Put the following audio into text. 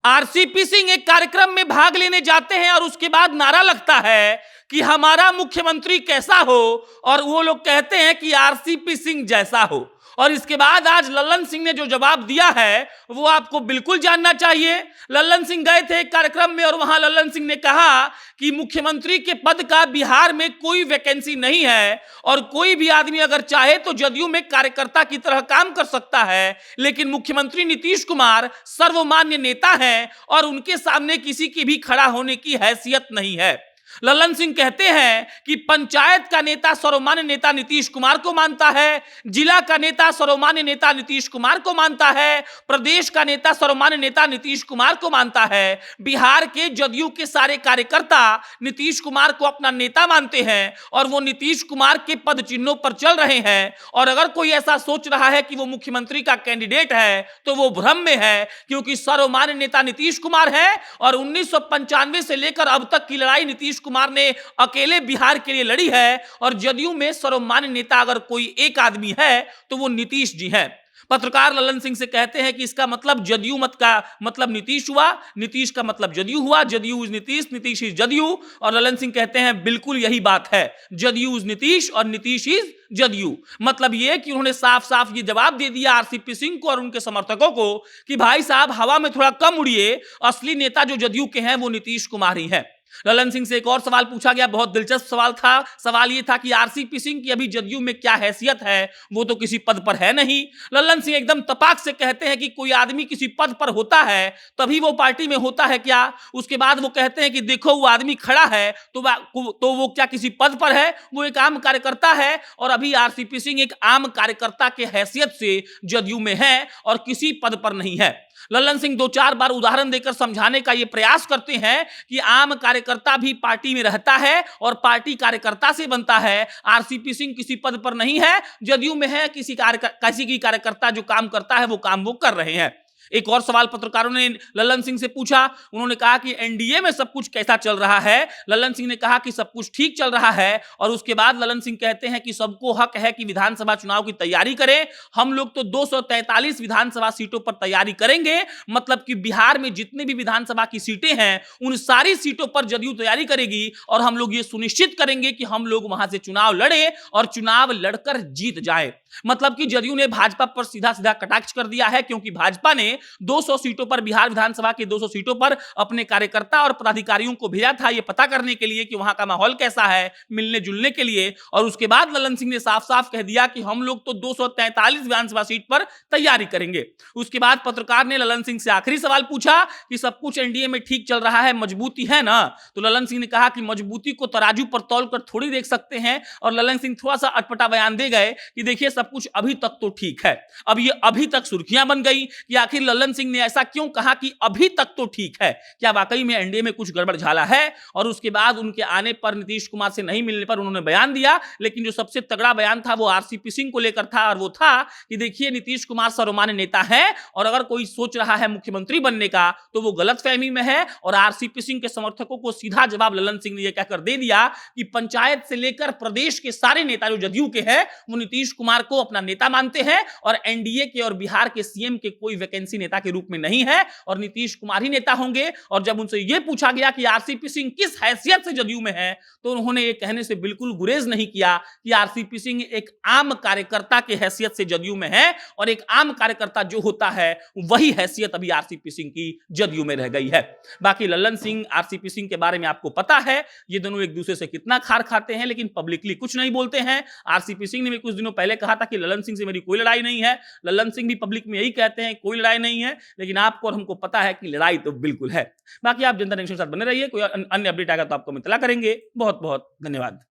RCP Singh एक कार्यक्रम में भाग लेने जाते हैं और उसके बाद नारा लगता है कि हमारा मुख्यमंत्री कैसा हो, और वो लोग कहते हैं कि आरसीपी सिंह जैसा हो। और इसके बाद आज लल्लन सिंह ने जो जवाब दिया है वो आपको बिल्कुल जानना चाहिए। लल्लन सिंह गए थे एक कार्यक्रम में और वहां लल्लन सिंह ने कहा कि मुख्यमंत्री के पद का बिहार में कोई वैकेंसी नहीं है और कोई भी आदमी अगर चाहे तो जदयू में कार्यकर्ता की तरह काम कर सकता है, लेकिन मुख्यमंत्री नीतीश कुमार सर्वमान्य नेता हैं और उनके सामने किसी की भी खड़ा होने की हैसियत नहीं है। लल्लन सिंह कहते हैं कि पंचायत का नेता सर्वमान्य नेता नीतीश कुमार को मानता है, जिला का नेता सर्वमान्य नेता नीतीश कुमार को मानता है, प्रदेश का नेता सर्वमान्य नेता नीतीश कुमार को मानता है, बिहार के जदयू के सारे कार्यकर्ता नीतीश कुमार को अपना नेता मानते हैं और वो नीतीश कुमार के पद चिन्हों पर चल रहे हैं। और अगर कोई ऐसा सोच रहा है कि वो मुख्यमंत्री का कैंडिडेट है तो वो भ्रम में है, क्योंकि सर्वमान्य नेता नीतीश कुमार है और 1995 से लेकर अब तक की लड़ाई नीतीश कुमार ने अकेले बिहार के लिए लड़ी है और जदयू में सर्वमान्य नेता अगर कोई एक आदमी है तो वो नीतीश जी हैं। पत्रकार लल्लन सिंह से कहते हैं कि इसका मतलब जदयू मत का मतलब नीतीश हुआ, नीतीश का मतलब जदयू हुआ, जदयू इज नीतीश, नीतीश इज जदयू। और लल्लन सिंह कहते हैं बिल्कुल यही बात है, जदयू इज नीतीश और नीतीश इज जदयू। मतलब ये कि उन्होंने साफ साफ ये जवाब दे दिया आरसीपी सिंह को और उनके समर्थकों को कि भाई साहब हवा में थोड़ा कम उड़िए, असली नेता जो जदयू के हैं वो नीतीश कुमार ही हैं। लल्लन सिंह से एक और सवाल पूछा गया, बहुत दिलचस्प सवाल था। सवाल यह था कि आरसीपी सिंह की अभी जदयू में क्या हैसियत है, वो तो किसी पद पर है नहीं। लल्लन सिंह एकदम तपाक से कहते हैं कि कोई आदमी किसी पद पर होता है तभी वो पार्टी में होता है क्या। उसके बाद वो कहते हैं कि देखो वो आदमी खड़ा है तो वो क्या किसी पद पर है, वो एक आम कार्यकर्ता है। और अभी आरसीपी सिंह एक आम कार्यकर्ता के हैसियत से जदयू में है और किसी पद पर नहीं है। लल्लन सिंह 2-4 बार उदाहरण देकर समझाने का यह प्रयास करते हैं कि आम कार्यकर्ता भी पार्टी में रहता है और पार्टी कार्यकर्ता से बनता है। आरसीपी सिंह किसी पद पर नहीं है, जदयू में है, किसी की कार्यकर्ता जो काम करता है वो काम वो कर रहे हैं। एक और सवाल पत्रकारों ने लल्लन सिंह से पूछा, उन्होंने कहा कि एनडीए में सब कुछ कैसा चल रहा है। लल्लन सिंह ने कहा कि सब कुछ ठीक चल रहा है और उसके बाद लल्लन सिंह कहते हैं कि सबको हक है कि विधानसभा चुनाव की तैयारी करें। हम लोग तो 243 विधानसभा सीटों पर तैयारी करेंगे, मतलब कि बिहार में जितने भी विधानसभा की सीटें हैं उन सारी सीटों पर जदयू तैयारी करेगी और हम लोग ये सुनिश्चित करेंगे कि हम लोग वहां से चुनाव लड़े और चुनाव लड़कर जीत जाए। मतलब कि जदयू ने भाजपा पर सीधा सीधा कटाक्ष कर दिया है, क्योंकि भाजपा ने 200 सीटों पर, बिहार विधानसभा के 200 सीटों पर अपने कार्यकर्ता और पदाधिकारियों को भेजा था ये पता करने के लिए कि वहां का माहौल कैसा है, मिलने जुलने के लिए। और उसके बाद लल्लन सिंह ने साफ साफ कह दिया कि हम लोग तो 243 विधानसभा सीट पर तैयारी करेंगे। उसके बाद पत्रकार ने लल्लन सिंह से आखिरी सवाल पूछा कि सब कुछ एनडीए में ठीक चल रहा है, मजबूती है ना। तो लल्लन सिंह ने कहा कि मजबूती को तराजू पर तौल कर थोड़ी देख सकते हैं। और लल्लन सिंह थोड़ा सा अटपटा बयान दे गए कि देखिए सब कुछ अभी तक तो ठीक है। अब ये अभी तक सुर्खियां बन गई कि आखिर लल्लन सिंह ने ऐसा क्यों कहा कि अभी तक तो ठीक है, क्या वाकई में एनडीए में कुछ गड़बड़ झाला है। और उसके बाद उनके आने पर, नीतीश कुमार से नहीं मिलने पर उन्होंने बयान दिया, लेकिन जो सबसे तगड़ा बयान था वो आरसीपी सिंह को लेकर था और वो था कि देखिए नीतीश कुमार सर्वमान्य नेता है और अगर कोई सोच रहा है मुख्यमंत्री बनने का तो वो गलतफहमी में है। और आरसीपी सिंह के समर्थकों को सीधा जवाब लल्लन सिंह ने यह कहकर दे दिया कि पंचायत से लेकर प्रदेश के सारे नेता जो जदयू के हैं वो नीतीश कुमार को अपना नेता मानते हैं और एनडीए के और बिहार के सीएम के कोई वैकेंसी नेता के रूप में नहीं है और नीतीश कुमार ही नेता होंगे। और जब उनसे यह पूछा गया कि आरसीपी सिंह किस हैसियत से जदयू में है तो उन्होंने ये कहने से बिल्कुल गुरेज नहीं किया कि आरसीपी सिंह एक आम कार्यकर्ता के हैसियत से जदयू में है और एक आम कार्यकर्ता जो होता है वही हैसियत अभी आरसीपी सिंह की जदयू में रह गई है। बाकी लल्लन सिंह, आरसीपी सिंह के बारे में आपको पता है, ये दोनों एक दूसरे से कितना खार खाते हैं, लेकिन पब्लिकली कुछ नहीं बोलते हैं। आरसीपी सिंह ने भी कुछ दिनों पहले कहा था कि लल्लन सिंह से मेरी कोई लड़ाई नहीं है। लल्लन सिंह भी पब्लिक में यही कहते हैं कोई लड़ाई नहीं है, लेकिन आपको और हमको पता है कि लड़ाई तो बिल्कुल है। बाकी आप जनता नेक्स्ट के साथ बने रहिए, कोई अन्य अपडेट आएगा तो आपको हम इत्तला करेंगे। बहुत बहुत धन्यवाद।